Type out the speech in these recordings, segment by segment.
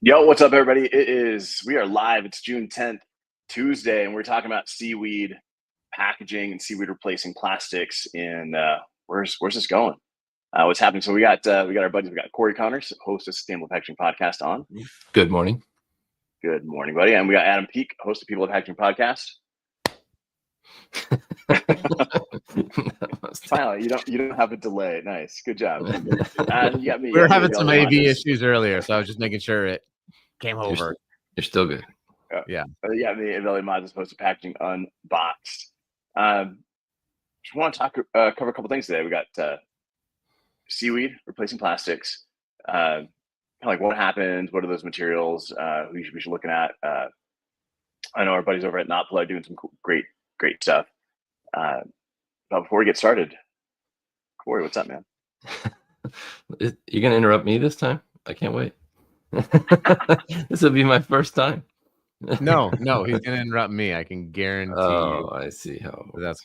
Yo, what's up, everybody? We are live. It's June 10th, Tuesday, and we're talking about seaweed packaging and seaweed replacing plastics. And where's this going? What's happening? So we got our buddies. We got Corey Connors, host of Sustainable Packaging Podcast, on. Good morning. Good morning, buddy. And we got Adam Peak, host of People of Packaging Podcast. Finally, you don't have a delay. Nice, good job. And you got me. We were having some AV issues earlier, so I was just making sure it came over. You're still good. Yeah. Yeah, me and Billy Mods, opposed to Packaging Unboxed. Just want to cover a couple things today. We got seaweed replacing plastics. Kind of like what happens, what are those materials we should be looking at. I know our buddies over at Notpla are doing some great stuff. But before we get started, Corey, what's up, man? You're gonna interrupt me this time? I can't wait. This will be my first time. No, he's gonna interrupt me. I can guarantee. Oh, I see how that's.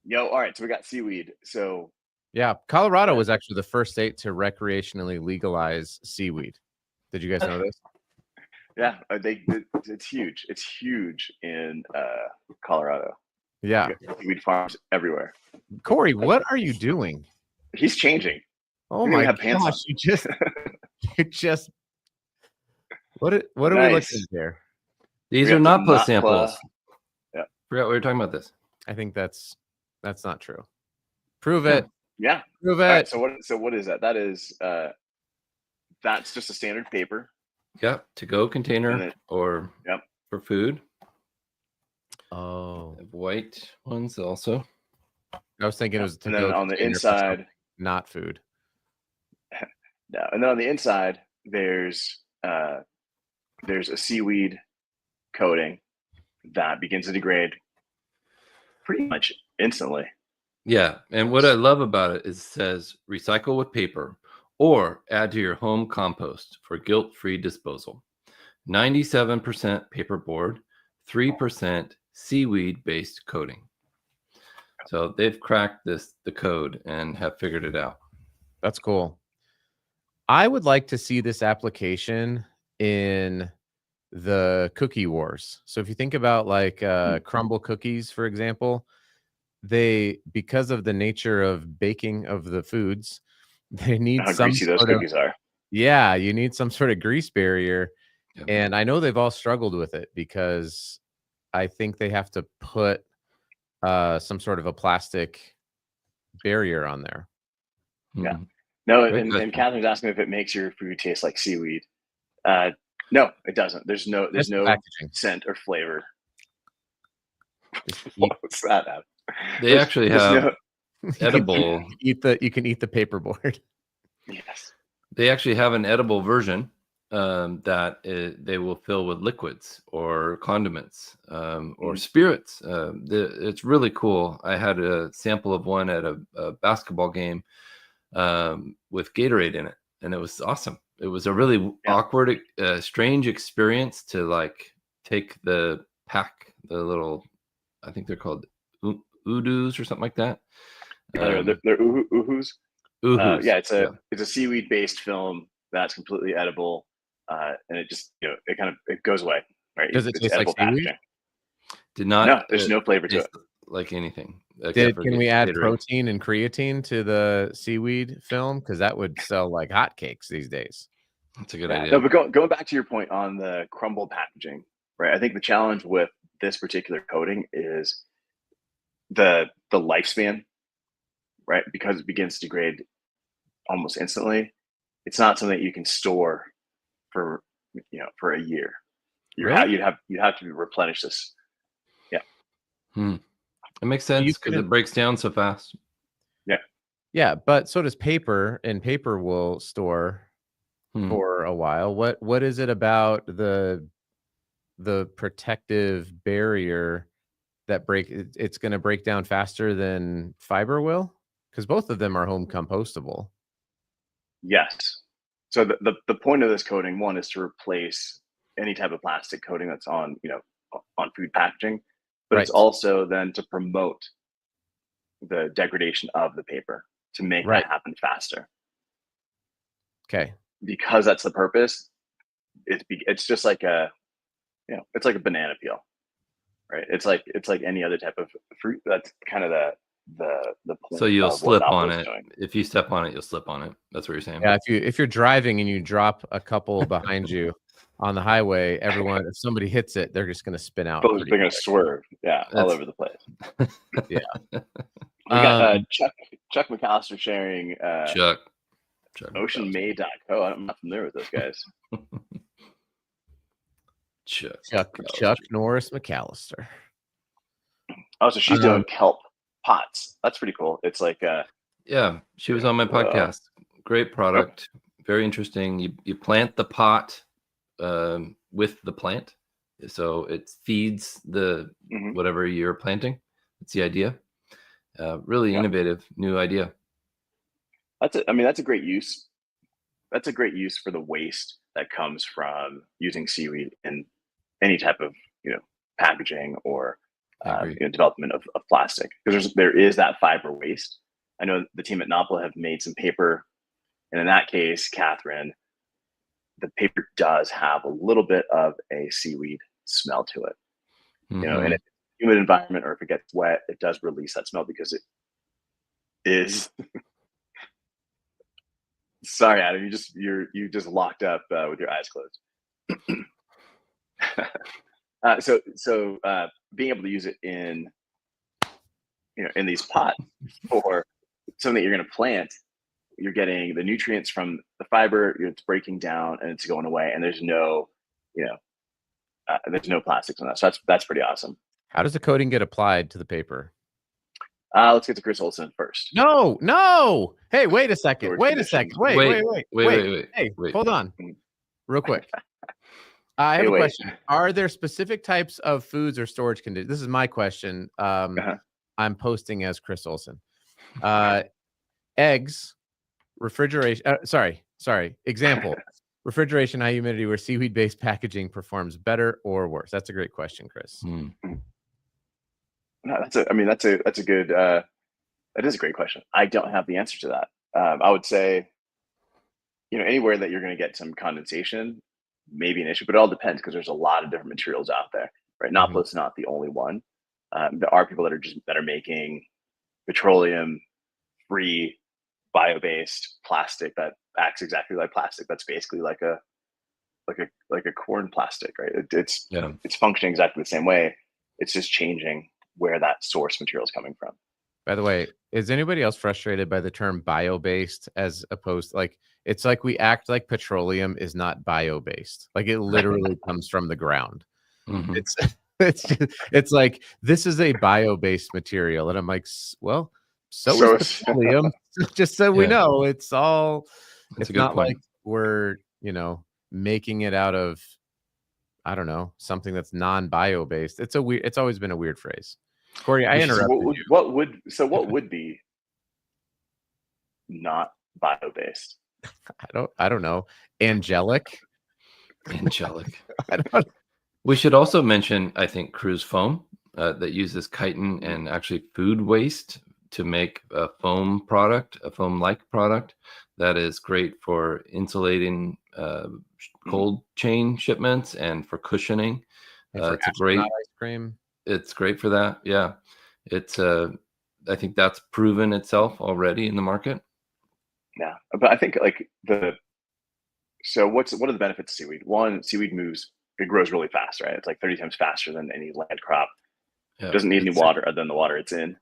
Yo, all right, so we got seaweed. So yeah, Colorado was actually the first state to recreationally legalize seaweed. Did you guys know this? Yeah, it's huge. It's huge in Colorado. Yeah, seaweed farms everywhere. Corey, what are you doing? He's changing. Oh my gosh! You just. What are we looking at there? These are Notpla samples. Yeah, forgot we were talking about this. I think that's not true. Prove it. Yeah, prove it. Right, so what is that? That is that's just a standard paper. Yep, to-go container or for food. Oh, white ones also. I was thinking it was and then on the inside, not food. No, and then on the inside, there's a seaweed coating that begins to degrade pretty much instantly. Yeah, and what I love about it is it says recycle with paper or add to your home compost for guilt-free disposal. 97% paperboard, 3% seaweed-based coating. So they've cracked the code and have figured it out. That's cool. I would like to see this application in the cookie wars. So if you think about like crumble cookies, for example, because of the nature of baking of the foods, they need some greasy those cookies are. Yeah, you need some sort of grease barrier. Yep. And I know they've all struggled with it because I think they have to put some sort of a plastic barrier on there. Yeah. No, and Catherine's asking if it makes your food taste like seaweed. No, it doesn't. There's no packaging scent or flavor. What's that? They actually have edible. You can eat the paperboard. Yes. They actually have an edible version that they will fill with liquids or condiments or spirits. It's really cool. I had a sample of one at a basketball game with Gatorade in it, and it was awesome. It was a really awkward, strange experience to like take the pack, the little, I think they're called Udoos or something like that. They're Uhus. Uhus. Yeah, it's a seaweed based film that's completely edible, and it just it goes away. Right? Does it taste like seaweed? Did not. No, there's no flavor to it. Like anything. Can we add protein and creatine to the seaweed film? Because that would sell like hotcakes these days. That's a good idea. No, but going back to your point on the crumble packaging, right? I think the challenge with this particular coating is the lifespan, right? Because it begins to degrade almost instantly. It's not something that you can store for a year. You'd have to replenish this. Yeah. It makes sense because it breaks down so fast. Yeah, but so does paper, and paper will store for a while. What is it about the protective barrier that it's going to break down faster than fiber will? Because both of them are home compostable. Yes. So the point of this coating, one, is to replace any type of plastic coating that's on, on food packaging, but it's Right. also then to promote the degradation of the paper to make Right. that happen faster. Okay. Because that's the purpose. It's just like it's like a banana peel, right? It's like any other type of fruit. That's kind of the point So you'll of what slip on Notpla is it. doing. If you step on it, you'll slip on it. That's what you're saying. Yeah, if you're driving and you drop a couple behind you on the highway, if somebody hits it, they're just going to spin out. They're going to swerve, all over the place. Yeah. We got Chuck McAllister sharing Chuck oceanmade.co. I'm not familiar with those guys. Chuck Norris McAllister. Oh, so she's doing kelp pots. That's pretty cool. It's like yeah, she was on my podcast. Great product. Very interesting. You plant the pot with the plant, so it feeds the whatever you're planting. That's the idea. Really innovative new idea. That's a great use. That's a great use for the waste that comes from using seaweed in any type of packaging or development of plastic, because there is that fiber waste. I know the team at Notpla have made some paper, and in that case, Catherine, the paper does have a little bit of a seaweed smell to it. In a humid environment, or if it gets wet, it does release that smell because it is. Sorry, Adam, you just locked up with your eyes closed. So being able to use it in these pots for something that you're going to plant, you're getting the nutrients from the fiber, it's breaking down and it's going away, and there's no plastics on that. So that's pretty awesome. How does the coating get applied to the paper? Let's get to Chris Olson first. No. Hey, wait a second. Wait. Hey, hold on. Real quick. I have a question. Are there specific types of foods or storage conditions? This is my question. I'm posting as Chris Olson. Eggs, refrigeration. Sorry. Example. Refrigeration, high humidity, where seaweed-based packaging performs better or worse. That's a great question, Chris. No, that's a good. That is a great question. I don't have the answer to that. I would say, anywhere that you're going to get some condensation, maybe an issue, but it all depends because there's a lot of different materials out there. Right, Notpla is not the only one. There are people that are making petroleum-free, bio-based plastic that acts exactly like plastic. That's basically like a corn plastic, right? It's functioning exactly the same way. It's just changing where that source material is coming from. By the way, is anybody else frustrated by the term bio-based as opposed to, it's like we act like petroleum is not bio-based. Like it literally comes from the ground. It's like, this is a bio-based material. And I'm like, well, so is petroleum. Just so we know, it's not like we're, making it out of, I don't know, something that's non-bio based. It's always been a weird phrase. Corey, I interrupted you. What would be not bio based? I don't know. Angelic. We should also mention, I think, Cruise Foam that uses chitin and actually food waste to make a foam product, a foam-like product that is great for insulating cold chain shipments and for cushioning. It's a great ice cream. It's great for that. Yeah, it's I think that's proven itself already in the market. Yeah, but I think what are the benefits of seaweed? One, seaweed it grows really fast, right? It's like 30 times faster than any land crop. It doesn't need any water other than the water it's in.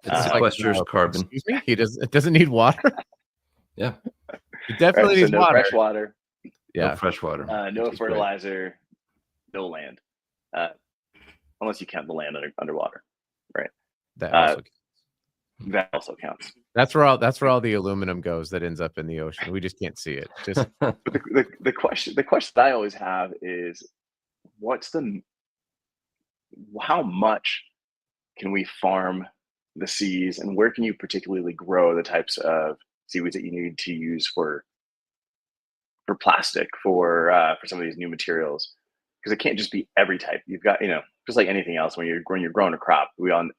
It sequesters carbon. Excuse me? It doesn't need water. Yeah, it definitely needs water. Fresh water. Yeah, no fresh water. No fertilizer. No land, unless you count the land underwater, right? That also counts. That's where all the aluminum goes that ends up in the ocean. We just can't see it. Just the question I always have is, how much can we farm the seas, and where can you particularly grow the types of seaweeds that you need to use for plastic, for some of these new materials? it can't just be every type. You've got, just like anything else, when you're growing a crop, we end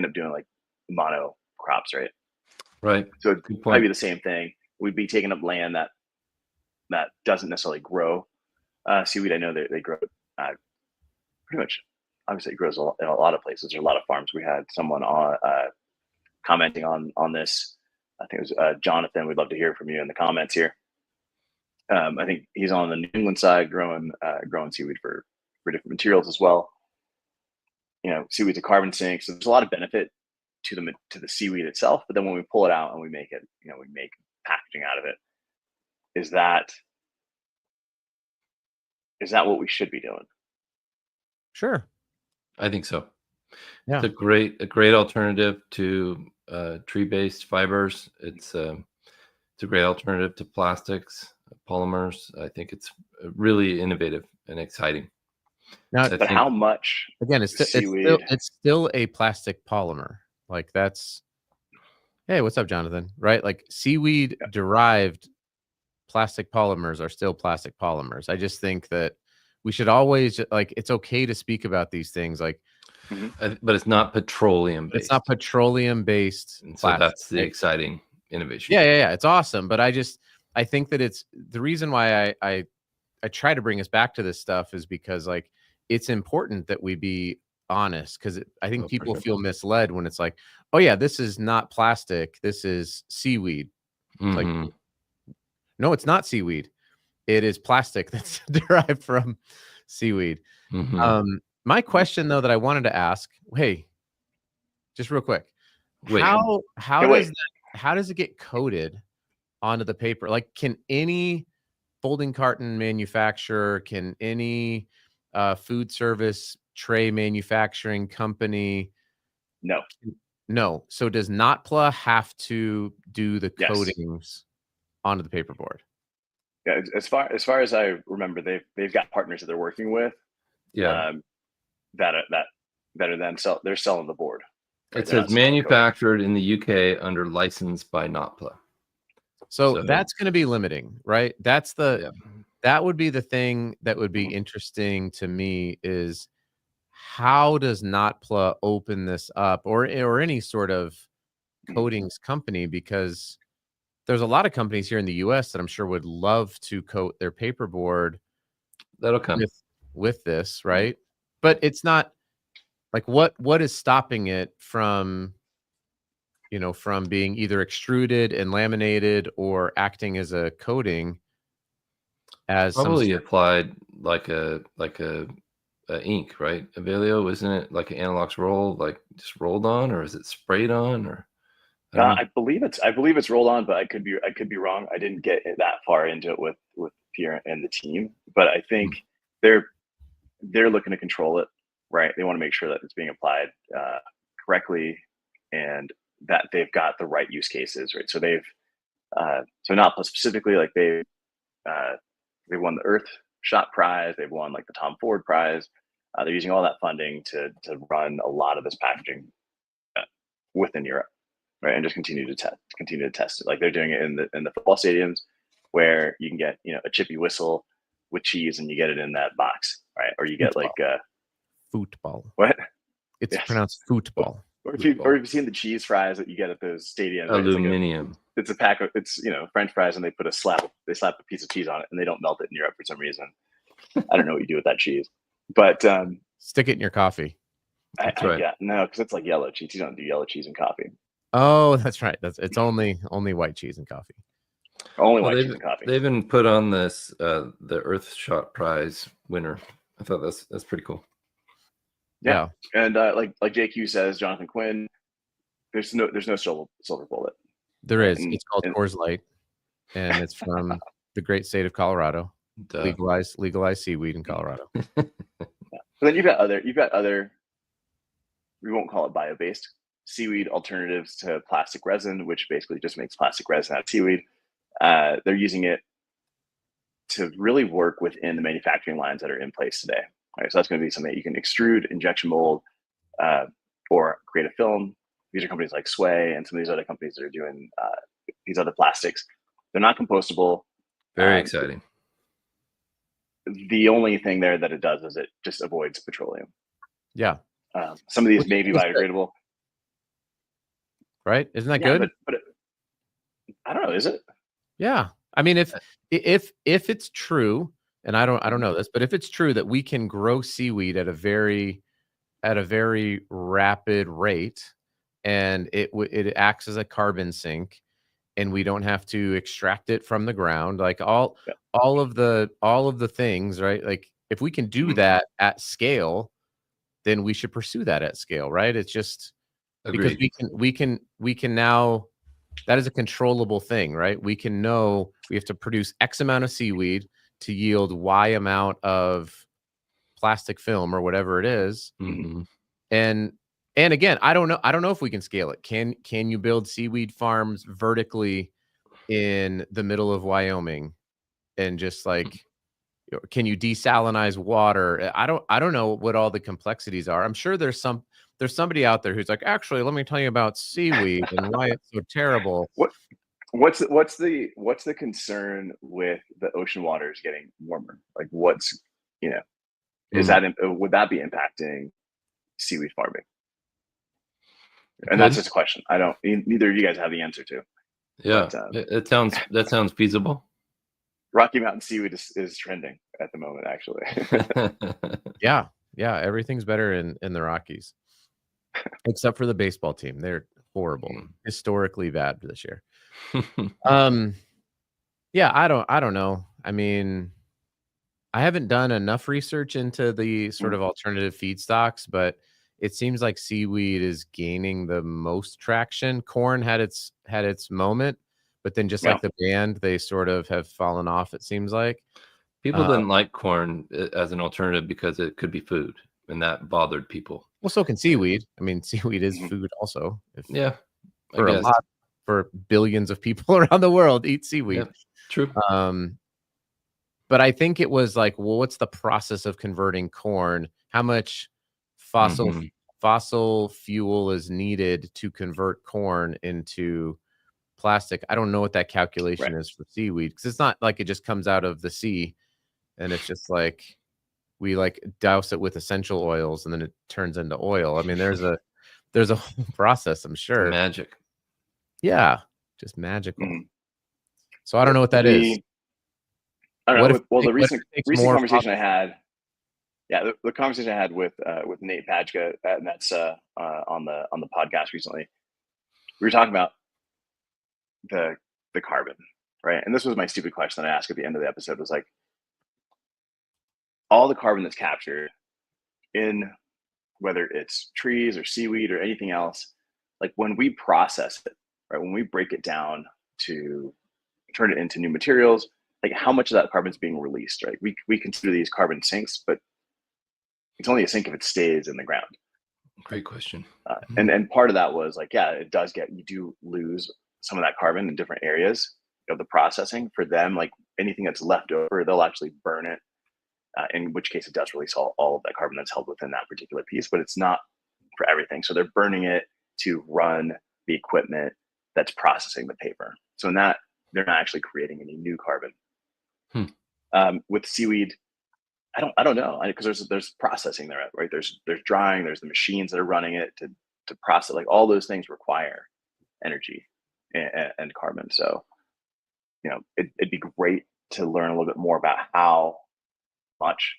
up doing like mono crops, right? Right. So it'd Good probably point. be the same thing. We'd be taking up land that doesn't necessarily grow seaweed. I know they grow pretty much. Obviously, it grows in a lot of places. There's a lot of farms. We had someone on commenting on this. I think it was Jonathan. We'd love to hear from you in the comments here. I think he's on the New England side, growing seaweed for different materials as well. Seaweed's a carbon sink, so there's a lot of benefit to the seaweed itself. But then when we pull it out and we make it, we make packaging out of it. Is that what we should be doing? Sure. I think so. Yeah. It's a great alternative to tree-based fibers. It's a great alternative to plastics, polymers. I think it's really innovative and exciting. Now, but how much? Again, it's still a plastic polymer. Like that's. Hey, what's up, Jonathan? Right? Like seaweed derived plastic polymers are still plastic polymers. I just think that we should always like, it's okay to speak about these things like, but it's not petroleum based. It's not petroleum based. So that's the exciting innovation. Yeah. It's awesome. But I think that it's the reason why I try to bring us back to this stuff is because like, it's important that we be honest, because I think people feel misled when it's like, oh yeah, this is not plastic, this is seaweed. Like, no, it's not seaweed. It is plastic that's derived from seaweed. My question though that I wanted to ask, hey, just real quick, how does it get coated onto the paper? Like, can any folding carton manufacturer, can any food service tray manufacturing company? No. So does Notpla have to do the coatings onto the paperboard? Yeah, as far as I remember, they've got partners that they're working with. Yeah. That are then they're selling the board. Right? It says manufactured in the UK under license by Notpla. So that's going to be limiting, right? That's that would be the thing that would be interesting to me is how does Notpla open this up or any sort of coatings company? Because there's a lot of companies here in the US that I'm sure would love to coat their paperboard. That'll come with this, right? But it's not like what is stopping it from, from being either extruded and laminated or acting as a coating? As probably applied like a ink, right? Avelio, isn't it like an Analox roll, like just rolled on, or is it sprayed on? Or I believe it's rolled on, but I could be wrong. I didn't get that far into it with Pierre and the team, but I think they're looking to control it, right? They want to make sure that it's being applied correctly and that they've got the right use cases, right? So they've so Notpla specifically, like they won the Earthshot Prize, they've won like the Tom Ford Prize. They're using all that funding to run a lot of this packaging within Europe, right? And just continue to test it. Like they're doing it in the football stadiums where you can get a chippy whistle with cheese and you get it in that box, right? Or you get like football. What? It's pronounced football. Or if you've seen the cheese fries that you get at those stadiums, aluminum. It's a pack of French fries, and they slap a piece of cheese on it, and they don't melt it in Europe for some reason. I don't know what you do with that cheese, but stick it in your coffee. That's right. Yeah, no, because it's like yellow cheese. You don't do yellow cheese in coffee. Oh, that's right. It's only white cheese and coffee. Only white cheese and coffee. They even put on this the Earthshot Prize winner. I thought that's pretty cool. Yeah. And like JQ says, Jonathan Quinn, there's no silver bullet. There is. It's called Coors Light, and it's from the great state of Colorado. Legalized seaweed in Colorado. But then you've got other. We won't call it bio-based seaweed alternatives to plastic resin, which basically just makes plastic resin out of seaweed. They're using it to really work within the manufacturing lines that are in place today. Right, so that's going to be something that you can extrude, injection mold, or create a film. These are companies like Sway and some of these other companies that are doing these other plastics. They're not compostable. Very exciting. the only thing there that it does is it just avoids petroleum. Yeah. Some of these Which may be is good, biodegradable. right? Isn't that Yeah, good? but I don't know. Is it? Yeah. I mean, if it's true, and I don't know this, but if it's true that we can grow seaweed at a very rapid rate, and it acts as a carbon sink, and we don't have to extract it from the ground, like all of the things, right? Like if we can do that at scale, then we should pursue that at scale, right? It's just because Agreed. we can now, that is a controllable thing, right? We can know we have to produce X amount of seaweed to yield Y amount of plastic film or whatever it is. Mhm. And again, I don't know if we can scale it. Can you build seaweed farms vertically in the middle of Wyoming and just like, can you desalinize water? I don't know what all the complexities are. I'm sure there's somebody out there who's like, actually, let me tell you about seaweed and why it's so terrible. What's the concern with the ocean waters getting warmer? Like, what's is that would that be impacting seaweed farming? And that's just a question. I don't. Neither of you guys have the answer to. Yeah, But, that sounds feasible. Rocky Mountain seaweed is trending at the moment, actually. Yeah, everything's better in the Rockies, except for the baseball team. They're horrible, historically bad this year. Yeah, I don't know. I mean, I haven't done enough research into the sort of alternative feedstocks, but it seems like seaweed is gaining the most traction. Corn had its moment, but then just like the band, they sort of have fallen off, it seems like. People didn't like corn as an alternative because it could be food, and that bothered people. Well, so can seaweed. I mean, seaweed is food also. Yeah, For billions of people around the world eat seaweed. Yep, true. But I think it was like, well, what's the process of converting corn? How much fossil fuel is needed to convert corn into plastic? I don't know what that calculation is for seaweed, because it's not like it just comes out of the sea and it's just like we like douse it with essential oils and then it turns into oil. I mean, there's a whole process, I'm sure. Magic. Yeah, just magical. So I don't know what that is. I don't know. Well, the recent conversation I had, the conversation I had with Nate Pajka, and that's on the podcast recently. We were talking about the carbon, right? And this was my stupid question that I asked at the end of the episode, was like, all the carbon that's captured in whether it's trees or seaweed or anything else, like when we process it, right? When we break it down to turn it into new materials, like how much of that carbon is being released, right? We consider these carbon sinks, but it's only a sink if it stays in the ground. Great question. And part of that was like, you do lose some of that carbon in different areas of the processing. For them, like anything that's left over, they'll actually burn it, in which case it does release all of that carbon that's held within that particular piece, but it's not for everything. So they're burning it to run the equipment that's processing the paper. So in that, they're not actually creating any new carbon. With seaweed, I don't know, because there's processing there, right? There's drying, there's the machines that are running it to process. Like all those things require energy and carbon. So it'd be great to learn a little bit more about how much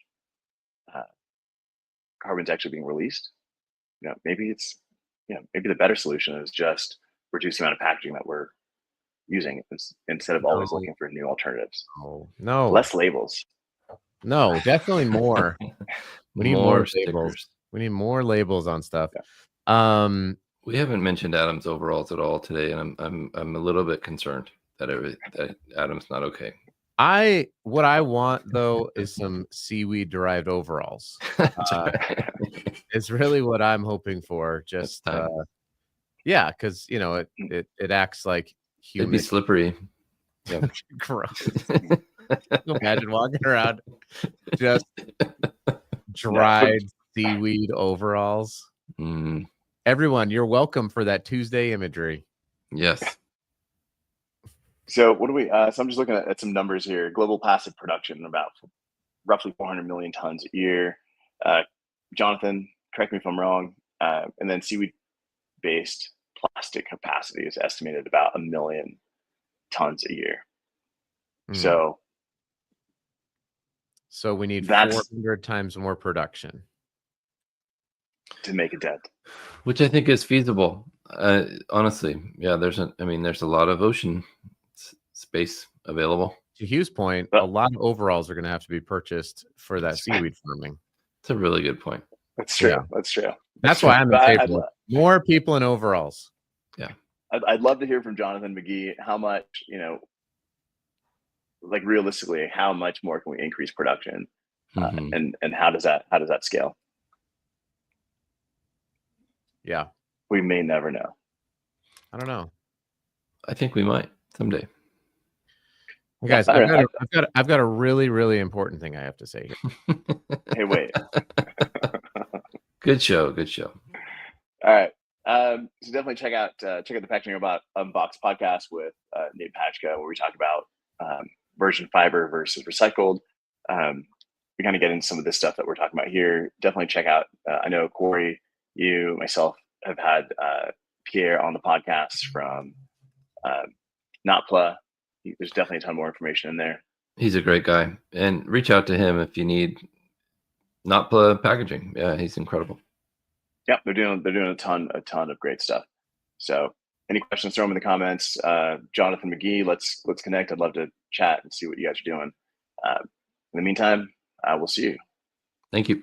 carbon's actually being released. Maybe the better solution is just reduce the amount of packaging that we're using instead of always looking for new alternatives. No, less labels. No, definitely more. We need more labels. Stickers. We need more labels on stuff. We haven't mentioned Adam's overalls at all today, and I'm a little bit concerned that Adam's not okay. What I want though is some seaweed derived overalls. It's really what I'm hoping for. Just because it acts like human. It'd be slippery. Yeah. Gross. Imagine walking around just dried seaweed overalls. Everyone, you're welcome for that Tuesday imagery. Yes. So what do we? So I'm just looking at some numbers here. Global plastic production, about roughly 400 million tons a year. Jonathan, correct me if I'm wrong. And then seaweed-based plastic capacity is estimated about 1 million tons a year. So we need that's 400 times more production to make a dent, which I think is feasible. Honestly, yeah. There's a lot of ocean space available. To Hugh's point, a lot of overalls are going to have to be purchased for that seaweed farming. It's a really good point. That's true. Yeah. That's true. That's why I'm in favor. More people in overalls. Yeah. I'd love to hear from Jonathan McGee how much, like realistically, how much more can we increase production, and how does that scale? Yeah, we may never know. I don't know. I think we might someday. Guys, I've got a really, really important thing I have to say here. Hey, wait. Good show. All right. So definitely check out the Packaging Robot Unboxed podcast with Nate Patchka, where we talk about virgin fiber versus recycled. We kind of get into some of this stuff that we're talking about here. Definitely check out. I know Corey, you, myself have had Pierre on the podcast from Notpla. There's definitely a ton more information in there. He's a great guy, and reach out to him if you need Notpla packaging. Yeah, he's incredible. Yep, they're doing a ton of great stuff. So any questions, throw them in the comments. Jonathan McGee, let's connect. I'd love to chat and see what you guys are doing. In the meantime, we'll see you. Thank you.